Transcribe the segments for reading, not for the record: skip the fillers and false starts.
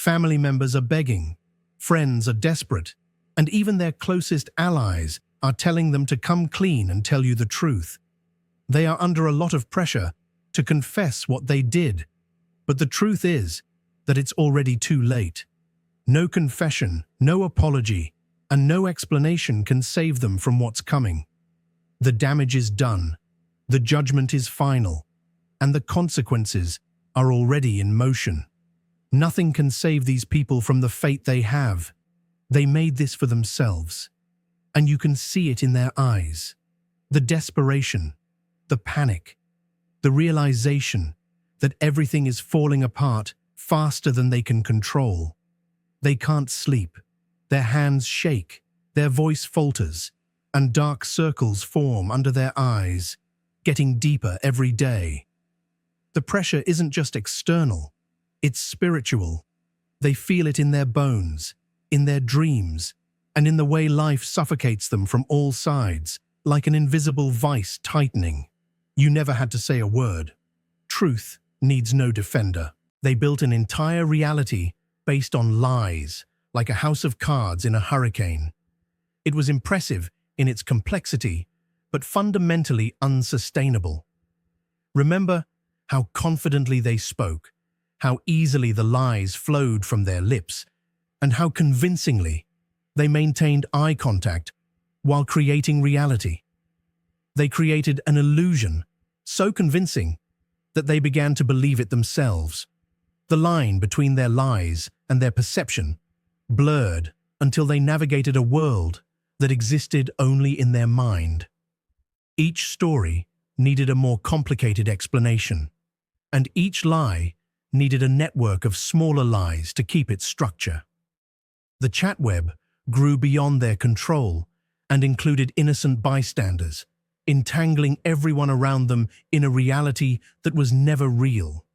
Family members are begging, friends are desperate, and even their closest allies are telling them to come clean and tell you the truth. They are under a lot of pressure to confess what they did, but the truth is that it's already too late. No confession, no apology, and no explanation can save them from what's coming. The damage is done, the judgment is final, and the consequences are already in motion. Nothing can save these people from the fate they have. They made this for themselves, and you can see it in their eyes. The desperation, the panic, the realization that everything is falling apart faster than they can control. They can't sleep. Their hands shake, their voice falters, and dark circles form under their eyes, getting deeper every day. The pressure isn't just external, it's spiritual. They feel it in their bones, in their dreams, and in the way life suffocates them from all sides, like an invisible vice tightening. You never had to say a word. Truth needs no defender. They built an entire reality based on lies, like a house of cards in a hurricane. It was impressive in its complexity, but fundamentally unsustainable. Remember how confidently they spoke, how easily the lies flowed from their lips, and how convincingly they maintained eye contact while creating reality. They created an illusion so convincing that they began to believe it themselves. The line between their lies and their perception blurred until they navigated a world that existed only in their mind. Each story needed a more complicated explanation, and each lie needed a network of smaller lies to keep its structure. The chat web grew beyond their control and included innocent bystanders, entangling everyone around them in a reality that was never real.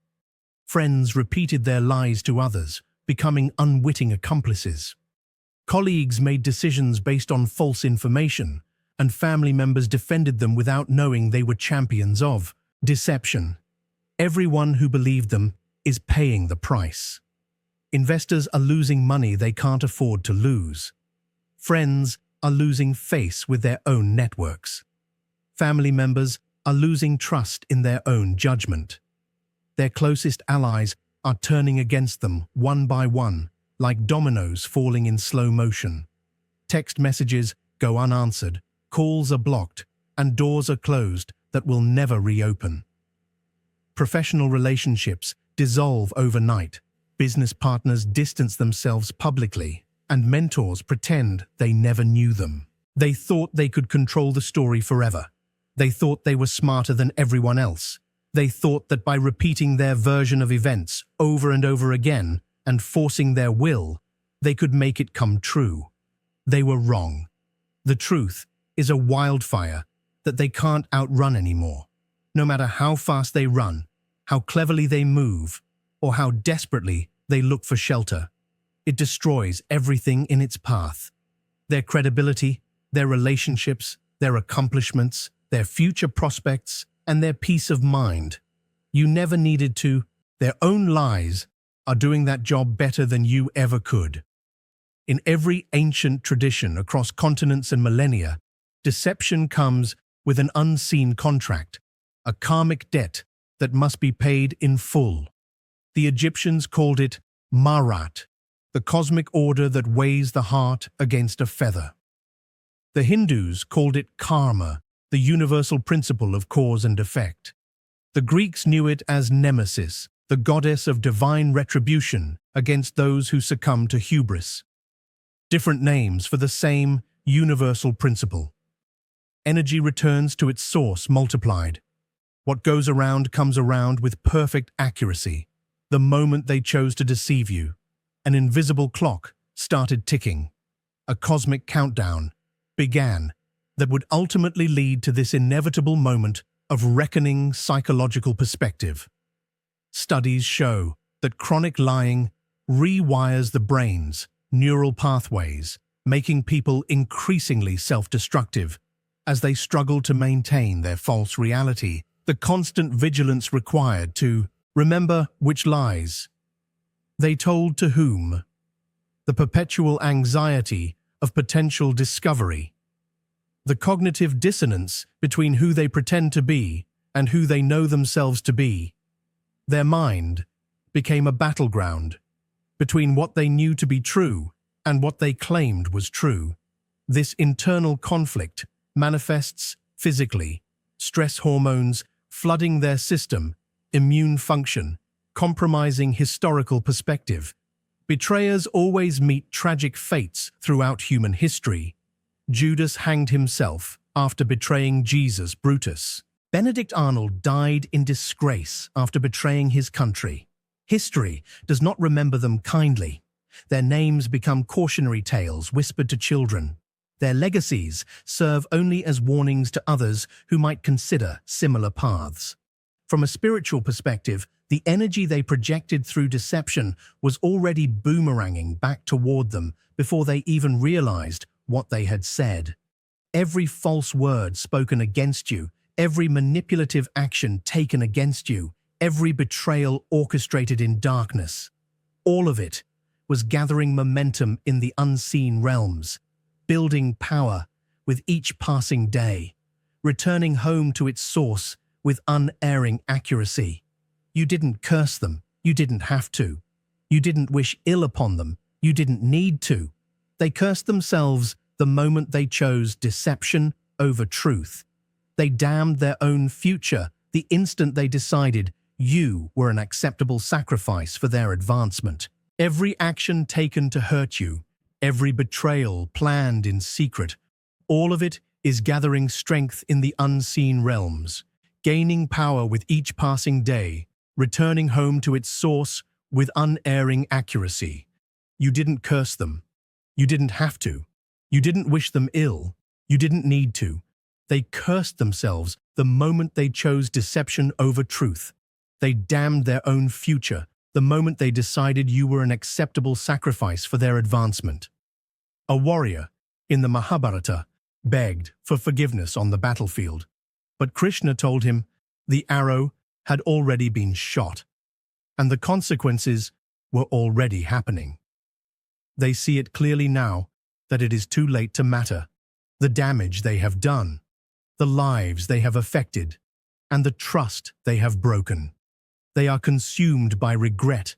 Friends repeated their lies to others, becoming unwitting accomplices. Colleagues made decisions based on false information, and family members defended them without knowing they were champions of deception. Everyone who believed them is paying the price. Investors are losing money they can't afford to lose. Friends are losing face with their own networks. Family members are losing trust in their own judgment. Their closest allies are turning against them one by one, like dominoes falling in slow motion. Text messages go unanswered, calls are blocked, and doors are closed that will never reopen. Professional relationships dissolve overnight. Business partners distance themselves publicly, and mentors pretend they never knew them. They thought they could control the story forever. They thought they were smarter than everyone else. They thought that by repeating their version of events over and over again and forcing their will, they could make it come true. They were wrong. The truth is a wildfire that they can't outrun anymore. No matter how fast they run, how cleverly they move, or how desperately they look for shelter, it destroys everything in its path. Their credibility, their relationships, their accomplishments, their future prospects, and their peace of mind. You never needed to. Their own lies are doing that job better than you ever could. In every ancient tradition across continents and millennia, deception comes with an unseen contract, a karmic debt that must be paid in full. The Egyptians called it Marat, the cosmic order that weighs the heart against a feather. The Hindus called it karma, the universal principle of cause and effect. The Greeks knew it as Nemesis, the goddess of divine retribution against those who succumb to hubris. Different names for the same universal principle. Energy returns to its source multiplied. What goes around comes around with perfect accuracy. The moment they chose to deceive you, an invisible clock started ticking. A cosmic countdown began that would ultimately lead to this inevitable moment of reckoning psychological perspective. Studies show that chronic lying rewires the brain's neural pathways, making people increasingly self-destructive as they struggle to maintain their false reality. The constant vigilance required to remember which lies They told to whom? The perpetual anxiety of potential discovery. The cognitive dissonance between who they pretend to be and who they know themselves to be. Their mind became a battleground between what they knew to be true and what they claimed was true. This internal conflict manifests physically, stress hormones flooding their system, immune function, compromising historical perspective. Betrayers always meet tragic fates throughout human history. Judas hanged himself after betraying Jesus Brutus. Benedict Arnold died in disgrace after betraying his country. History does not remember them kindly. Their names become cautionary tales whispered to children. Their legacies serve only as warnings to others who might consider similar paths. From a spiritual perspective, the energy they projected through deception was already boomeranging back toward them before they even realized what they had said. Every false word spoken against you, every manipulative action taken against you, every betrayal orchestrated in darkness, all of it was gathering momentum in the unseen realms, building power with each passing day, returning home to its source with unerring accuracy. You didn't curse them, you didn't have to. You didn't wish ill upon them, you didn't need to. They cursed themselves the moment they chose deception over truth. They damned their own future the instant they decided you were an acceptable sacrifice for their advancement. Every action taken to hurt you, every betrayal planned in secret, all of it is gathering strength in the unseen realms, gaining power with each passing day, returning home to its source with unerring accuracy. You didn't curse them. You didn't have to. You didn't wish them ill. You didn't need to. They cursed themselves the moment they chose deception over truth. They damned their own future the moment they decided you were an acceptable sacrifice for their advancement. A warrior in the Mahabharata begged for forgiveness on the battlefield, but Krishna told him the arrow had already been shot, and the consequences were already happening. They see it clearly now that it is too late to matter. The damage they have done, the lives they have affected, and the trust they have broken. They are consumed by regret,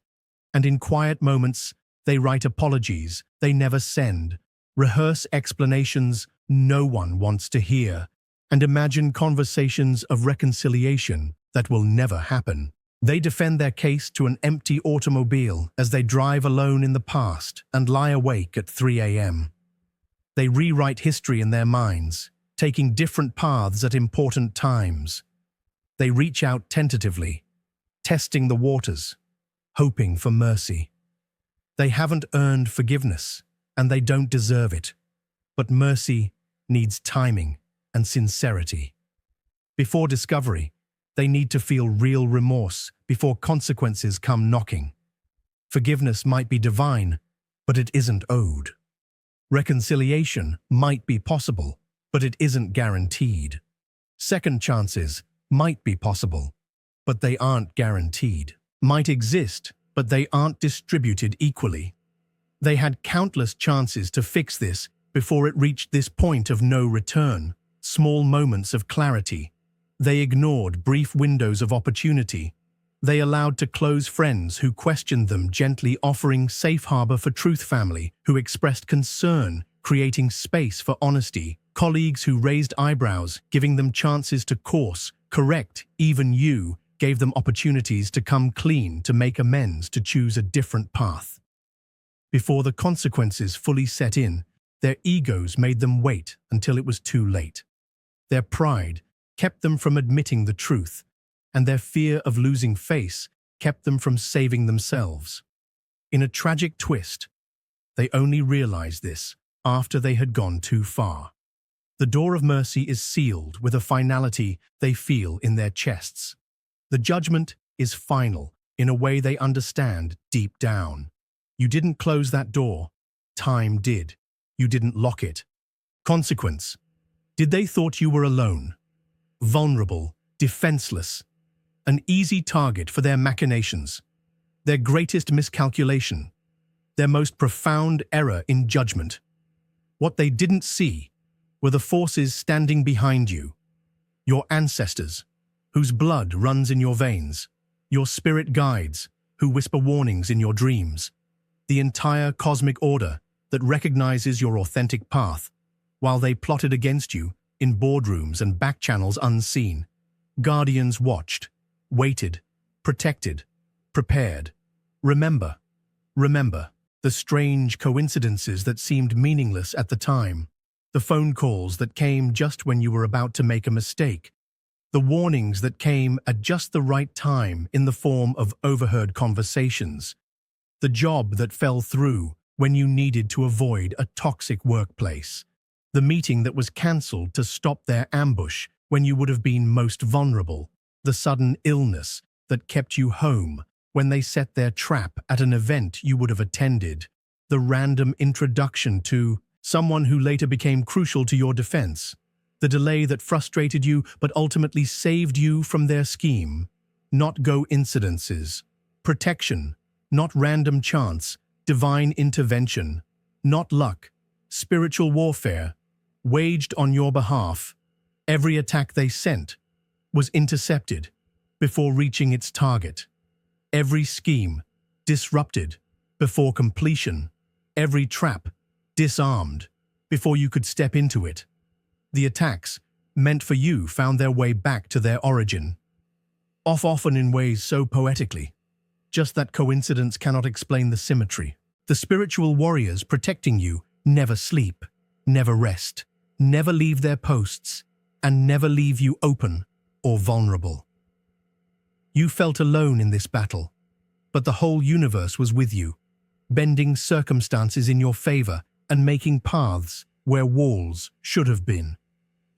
and in quiet moments they write apologies they never send, rehearse explanations no one wants to hear, and imagine conversations of reconciliation that will never happen. They defend their case to an empty automobile as they drive alone in the past and lie awake at 3 a.m. They rewrite history in their minds, taking different paths at important times. They reach out tentatively, testing the waters, hoping for mercy. They haven't earned forgiveness, and they don't deserve it. But mercy needs timing and sincerity. Before discovery, they need to feel real remorse before consequences come knocking. Forgiveness might be divine, but it isn't owed. Reconciliation might be possible, but it isn't guaranteed. Second chances might be possible, but they aren't guaranteed. Might exist, but they aren't distributed equally. They had countless chances to fix this before it reached this point of no return, small moments of clarity. They ignored brief windows of opportunity. They allowed to close friends who questioned them, gently offering safe harbor for truth, family who expressed concern, creating space for honesty, colleagues who raised eyebrows, giving them chances to course, correct, even you gave them opportunities to come clean, to make amends, to choose a different path. Before the consequences fully set in, their egos made them wait until it was too late. Their pride kept them from admitting the truth, and their fear of losing face kept them from saving themselves. In a tragic twist, they only realized this after they had gone too far. The door of mercy is sealed with a finality they feel in their chests. The judgment is final in a way they understand deep down. You didn't close that door. Time did. You didn't lock it. Consequence. Did they thought you were alone, vulnerable, defenseless, an easy target for their machinations? their greatest miscalculation, their most profound error in judgment. What they didn't see were the forces standing behind you, your ancestors, whose blood runs in your veins, your spirit guides, who whisper warnings in your dreams, the entire cosmic order that recognizes your authentic path, while they plotted against you in boardrooms and back channels unseen. Guardians watched, waited, protected, prepared. Remember the strange coincidences that seemed meaningless at the time, the phone calls that came just when you were about to make a mistake, the warnings that came at just the right time in the form of overheard conversations, the job that fell through when you needed to avoid a toxic workplace, the meeting that was cancelled to stop their ambush when you would have been most vulnerable, the sudden illness that kept you home when they set their trap at an event you would have attended, the random introduction to someone who later became crucial to your defense, the delay that frustrated you but ultimately saved you from their scheme. Not coincidences. Protection, not random chance, divine intervention, not luck, spiritual warfare, waged on your behalf. Every attack they sent was intercepted before reaching its target. Every scheme disrupted before completion. Every trap disarmed before you could step into it. The attacks meant for you found their way back to their origin, often in ways so poetically. Just that coincidence cannot explain the symmetry. The spiritual warriors protecting you never sleep, never rest, never leave their posts, and never leave you open or vulnerable. You felt alone in this battle, but the whole universe was with you, bending circumstances in your favor and making paths where walls should have been.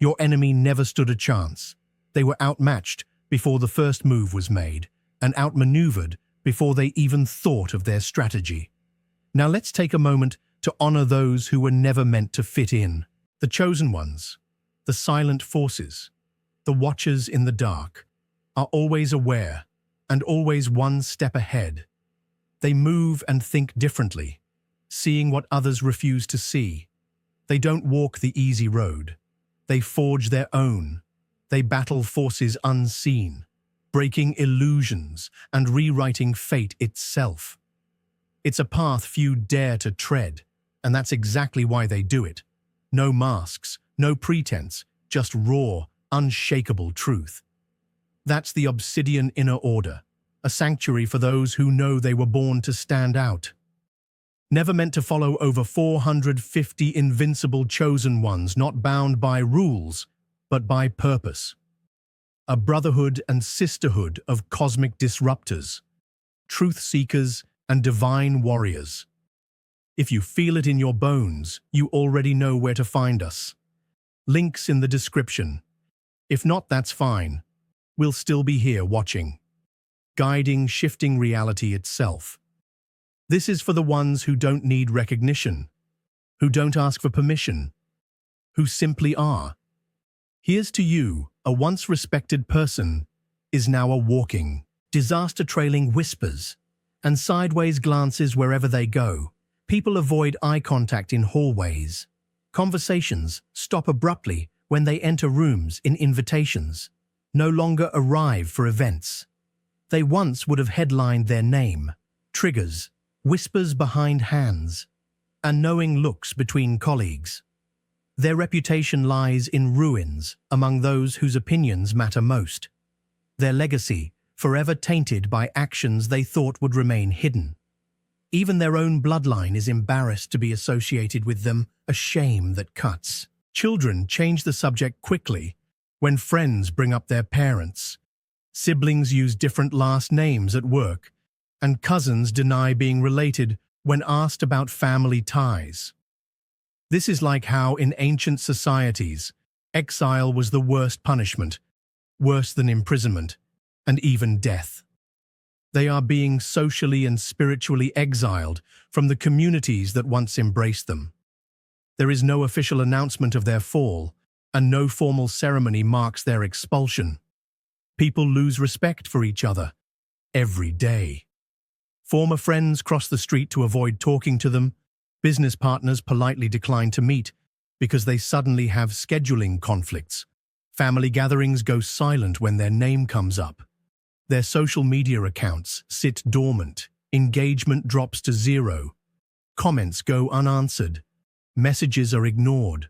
Your enemy never stood a chance. They were outmatched before the first move was made, and outmaneuvered before they even thought of their strategy. Now let's take a moment to honor those who were never meant to fit in. The chosen ones, the silent forces, the watchers in the dark, are always aware and always one step ahead. They move and think differently, seeing what others refuse to see. They don't walk the easy road. They forge their own. They battle forces unseen, breaking illusions and rewriting fate itself. It's a path few dare to tread, and that's exactly why they do it. No masks, no pretense, just raw, unshakable truth. That's the Obsidian Inner Order, a sanctuary for those who know they were born to stand out. Never meant to follow over 450 invincible chosen ones, not bound by rules, but by purpose. A brotherhood and sisterhood of cosmic disruptors, truth seekers and divine warriors. If you feel it in your bones, you already know where to find us. Links in the description. If not, that's fine. We'll still be here watching, guiding, shifting reality itself. This is for the ones who don't need recognition, who don't ask for permission, who simply are. Here's to you, a once respected person is now a walking, disaster-trailing whispers and sideways glances wherever they go. People avoid eye contact in hallways. Conversations stop abruptly when they enter rooms in invitations. No longer arrive for events. They once would have headlined their name. Triggers, whispers behind hands, and knowing looks between colleagues. Their reputation lies in ruins among those whose opinions matter most. Their legacy forever tainted by actions they thought would remain hidden. Even their own bloodline is embarrassed to be associated with them, a shame that cuts. Children change the subject quickly when friends bring up their parents. Siblings use different last names at work, and cousins deny being related when asked about family ties. This is like how in ancient societies, exile was the worst punishment, worse than imprisonment, and even death. They are being socially and spiritually exiled from the communities that once embraced them. There is no official announcement of their fall, and no formal ceremony marks their expulsion. People lose respect for each other every day. Former friends cross the street to avoid talking to them. Business partners politely decline to meet because they suddenly have scheduling conflicts. Family gatherings go silent when their name comes up. Their social media accounts sit dormant. Engagement drops to zero. Comments go unanswered. Messages are ignored.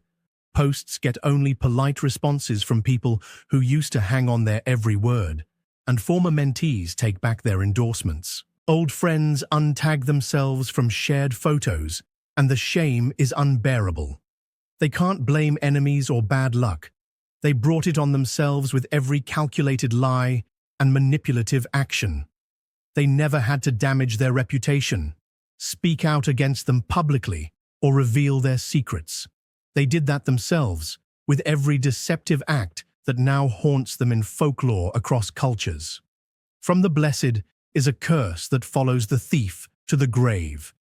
Posts get only polite responses from people who used to hang on their every word. And former mentees take back their endorsements. Old friends untag themselves from shared photos, and the shame is unbearable. They can't blame enemies or bad luck. They brought it on themselves with every calculated lie and manipulative action. They never had to damage their reputation, speak out against them publicly, or reveal their secrets. They did that themselves, with every deceptive act that now haunts them in folklore across cultures. From the blessed is a curse that follows the thief to the grave.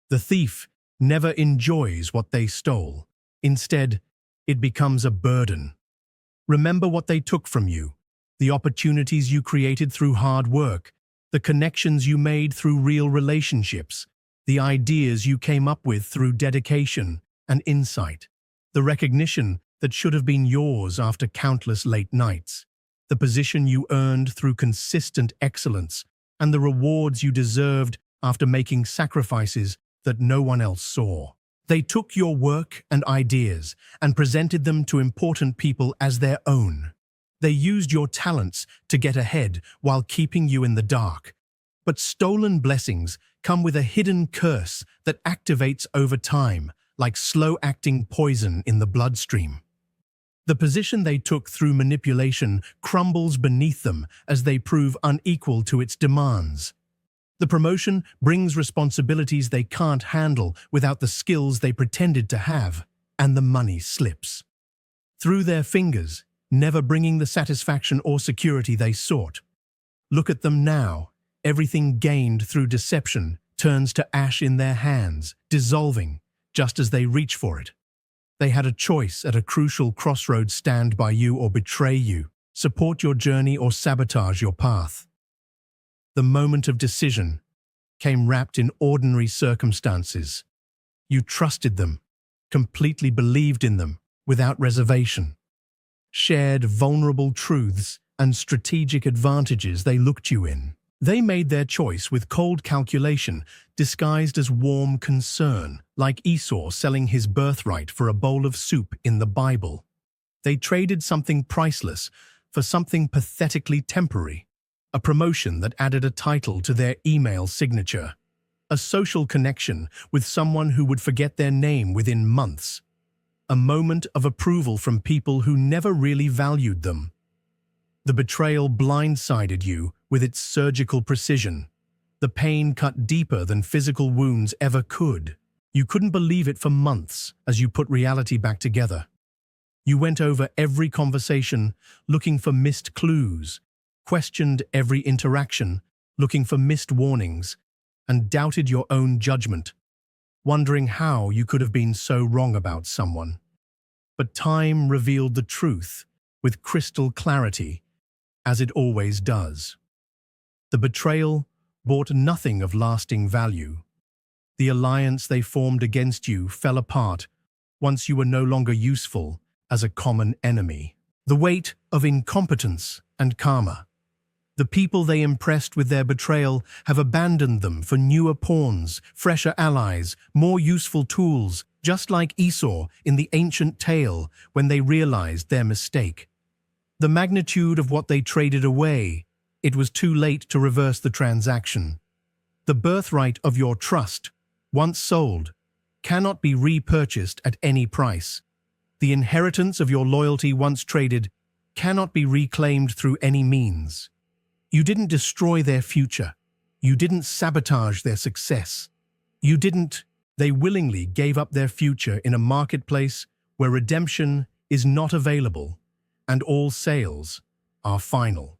The thief never enjoys what they stole. Instead, it becomes a burden. Remember what they took from you, the opportunities you created through hard work, the connections you made through real relationships, the ideas you came up with through dedication and insight, the recognition that should have been yours after countless late nights, the position you earned through consistent excellence, and the rewards you deserved after making sacrifices that no one else saw. They took your work and ideas and presented them to important people as their own. They used your talents to get ahead while keeping you in the dark. But stolen blessings come with a hidden curse that activates over time, like slow-acting poison in the bloodstream. The position they took through manipulation crumbles beneath them as they prove unequal to its demands. The promotion brings responsibilities they can't handle without the skills they pretended to have, and the money slips through their fingers, never bringing the satisfaction or security they sought. Look at them now. Everything gained through deception turns to ash in their hands, dissolving just as they reach for it. They had a choice at a crucial crossroads: stand by you or betray you, support your journey or sabotage your path. The moment of decision came wrapped in ordinary circumstances. You trusted them, completely believed in them, without reservation. Shared vulnerable truths and strategic advantages they looked you in. They made their choice with cold calculation, disguised as warm concern, like Esau selling his birthright for a bowl of soup in the Bible. They traded something priceless for something pathetically temporary, a promotion that added a title to their email signature, a social connection with someone who would forget their name within months, a moment of approval from people who never really valued them. The betrayal blindsided you with its surgical precision. The pain cut deeper than physical wounds ever could. You couldn't believe it for months as you put reality back together. You went over every conversation looking for missed clues, questioned every interaction looking for missed warnings, and doubted your own judgment, wondering how you could have been so wrong about someone. But time revealed the truth with crystal clarity, as it always does. The betrayal brought nothing of lasting value. The alliance they formed against you fell apart once you were no longer useful as a common enemy. The weight of incompetence and karma. The people they impressed with their betrayal have abandoned them for newer pawns, fresher allies, more useful tools, just like Esau in the ancient tale when they realized their mistake. The magnitude of what they traded away, it was too late to reverse the transaction. The birthright of your trust, once sold, cannot be repurchased at any price. The inheritance of your loyalty, once traded, cannot be reclaimed through any means. You didn't destroy their future. You didn't sabotage their success. They willingly gave up their future in a marketplace where redemption is not available and all sales are final.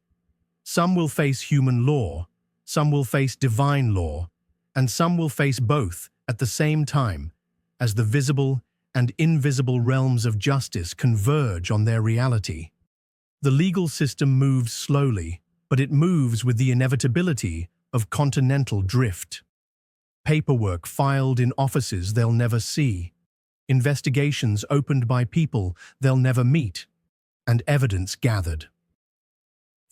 Some will face human law, some will face divine law, and some will face both at the same time as the visible and invisible realms of justice converge on their reality. The legal system moves slowly, but it moves with the inevitability of continental drift. Paperwork filed in offices they'll never see, investigations opened by people they'll never meet, and evidence gathered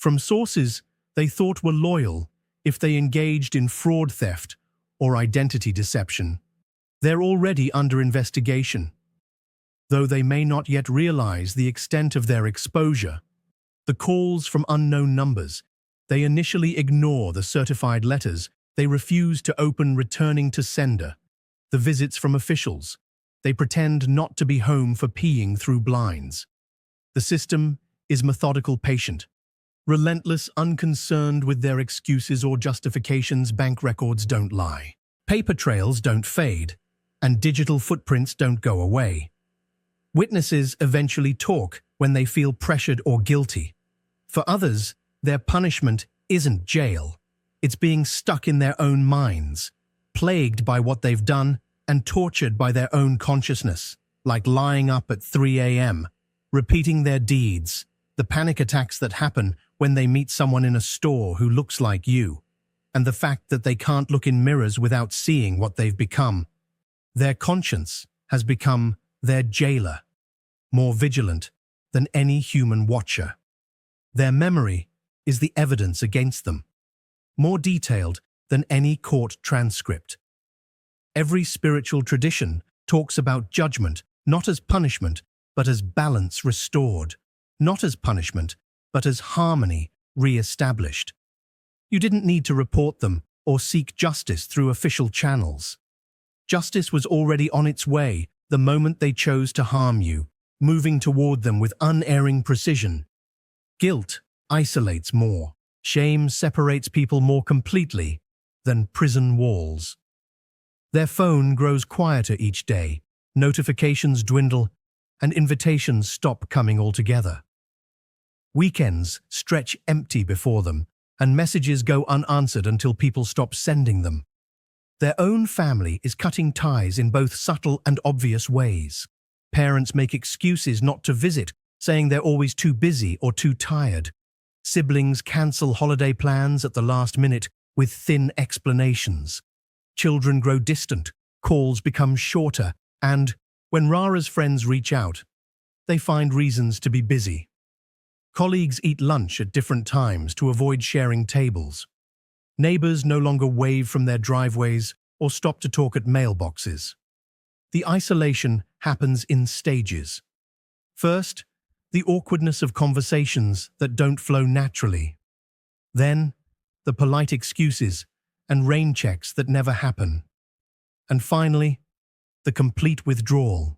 from sources they thought were loyal if they engaged in fraud, theft, or identity deception. They're already under investigation, though they may not yet realize the extent of their exposure. The calls from unknown numbers, they initially ignore the certified letters they refuse to open returning to sender. The visits from officials, they pretend not to be home for peeing through blinds. The system is methodical, patient, relentless, unconcerned with their excuses or justifications. Bank records don't lie. Paper trails don't fade, and digital footprints don't go away. Witnesses eventually talk when they feel pressured or guilty. For others, their punishment isn't jail. It's being stuck in their own minds, plagued by what they've done and tortured by their own consciousness, like lying up at 3 a.m., repeating their deeds, the panic attacks that happen when they meet someone in a store who looks like you, and the fact that they can't look in mirrors without seeing what they've become. Their conscience has become their jailer, more vigilant than any human watcher. Their memory is the evidence against them, more detailed than any court transcript. Every spiritual tradition talks about judgment not as punishment, but as balance restored, not as punishment, but as harmony re-established. You didn't need to report them or seek justice through official channels. Justice was already on its way the moment they chose to harm you, moving toward them with unerring precision. Guilt isolates more. Shame separates people more completely than prison walls. Their phone grows quieter each day, notifications dwindle, and invitations stop coming altogether. Weekends stretch empty before them, and messages go unanswered until people stop sending them. Their own family is cutting ties in both subtle and obvious ways. Parents make excuses not to visit, saying they're always too busy or too tired. Siblings cancel holiday plans at the last minute with thin explanations. Children grow distant, calls become shorter, and, when Rara's friends reach out, they find reasons to be busy. Colleagues eat lunch at different times to avoid sharing tables. Neighbors no longer wave from their driveways or stop to talk at mailboxes. The isolation happens in stages. First, the awkwardness of conversations that don't flow naturally. Then, the polite excuses and rain checks that never happen. And finally, the complete withdrawal,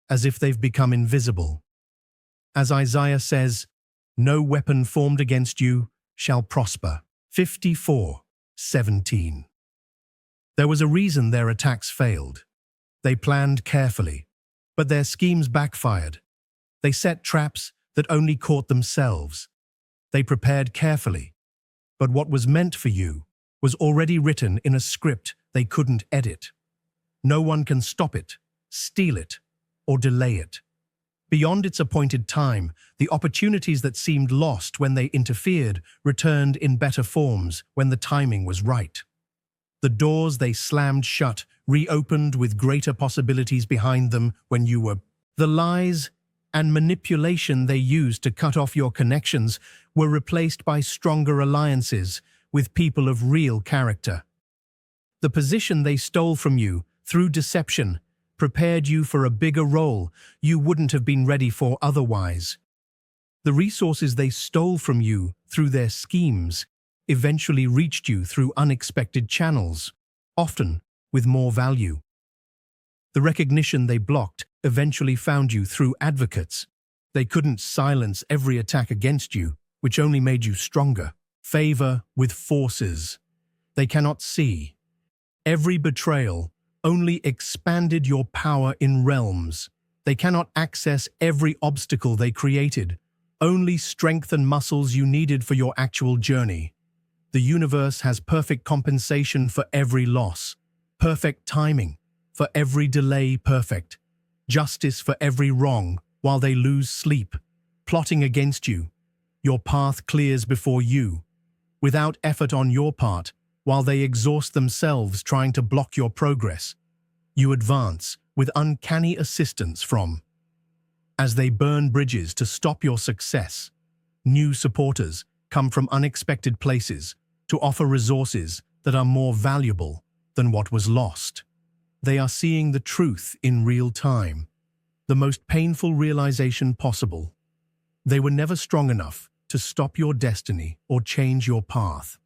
as if they've become invisible. As Isaiah says, "No weapon formed against you shall prosper." 54:17. There was a reason their attacks failed. They planned carefully, but their schemes backfired. They set traps that only caught themselves. They prepared carefully, but what was meant for you was already written in a script they couldn't edit. No one can stop it, steal it, or delay it. Beyond its appointed time, the opportunities that seemed lost when they interfered returned in better forms when the timing was right. The doors they slammed shut reopened with greater possibilities behind them when you were. The lies and manipulation they used to cut off your connections were replaced by stronger alliances with people of real character. The position they stole from you through deception prepared you for a bigger role you wouldn't have been ready for otherwise. The resources they stole from you through their schemes eventually reached you through unexpected channels, often with more value. The recognition they blocked eventually found you through advocates. They couldn't silence every attack against you, which only made you stronger. Favor with forces they cannot see. Every betrayal only expanded your power in realms. They cannot access every obstacle they created, only strengthen muscles you needed for your actual journey. The universe has perfect compensation for every loss, perfect timing for every delay, perfect justice for every wrong while they lose sleep, plotting against you. Your path clears before you. Without effort on your part, while they exhaust themselves trying to block your progress, you advance with uncanny assistance from. As they burn bridges to stop your success, new supporters come from unexpected places to offer resources that are more valuable than what was lost. They are seeing the truth in real time, the most painful realization possible. They were never strong enough to stop your destiny or change your path.